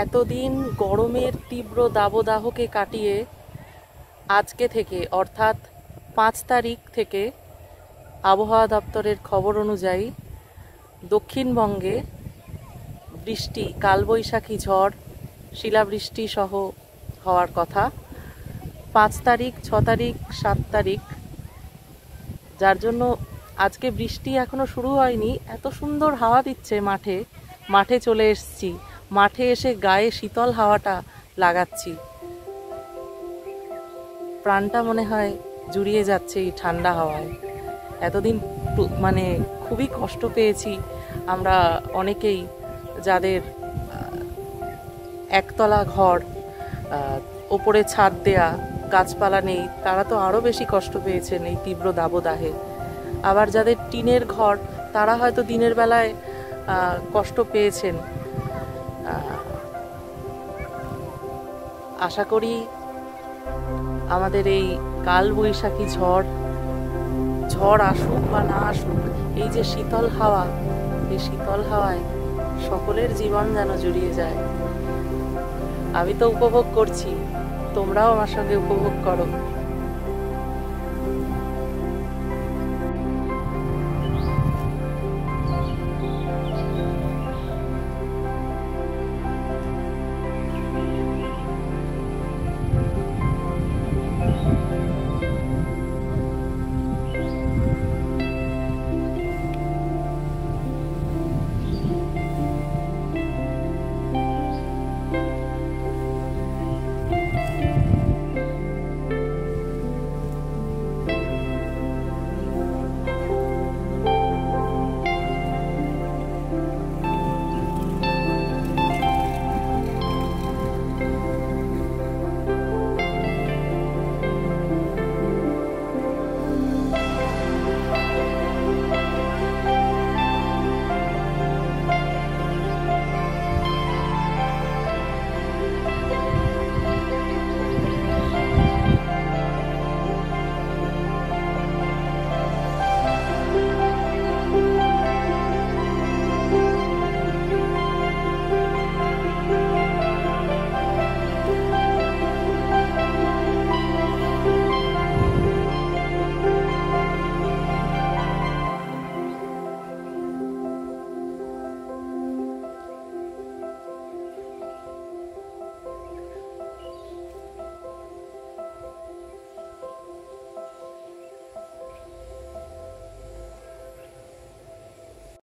এতদিন গরমের তীব্র দাবদাহকে কাটিয়ে আজকে থেকে অর্থাৎ 5 তারিখ থেকে আবহাওয়া দপ্তরের খবর অনুযায়ী দক্ষিণবঙ্গে বৃষ্টি, কালবৈশাখী ঝড়, শিলাবৃষ্টি সহ হওয়ার কথা। 5 তারিখ, 6 তারিখ, 7 তারিখ, যার জন্য আজকে বৃষ্টি এখনো শুরু হয়নি। এত সুন্দর হাওয়া দিচ্ছে, মাঠে চলে এসেছি। মাঠে এসে গায়ে শীতল হাওয়াটা লাগাচ্ছি, প্রাণটা মনে হয় জুড়িয়ে যাচ্ছে এই ঠান্ডা হাওয়ায়। এতদিন মানে খুবই কষ্ট পেয়েছি আমরা অনেকেই, যাদের একতলা ঘর, ওপরে ছাদ দেয়া, গাছপালা নেই, তারা তো আরও বেশি কষ্ট পেয়েছেন এই তীব্র দাবদাহে। আবার যাদের টিনের ঘর, তারা হয়তো দিনের বেলায় কষ্ট পেয়েছেন। আশা করি আমাদের এই কালবৈশাখী ঝড় আসুক বা না আসুক, এই যে শীতল হাওয়া, এই শীতল হাওয়ায় সকলের জীবন যেন জুড়িয়ে যায়। আমি তো উপভোগ করছি, তোমরাও আমার সঙ্গে উপভোগ করো।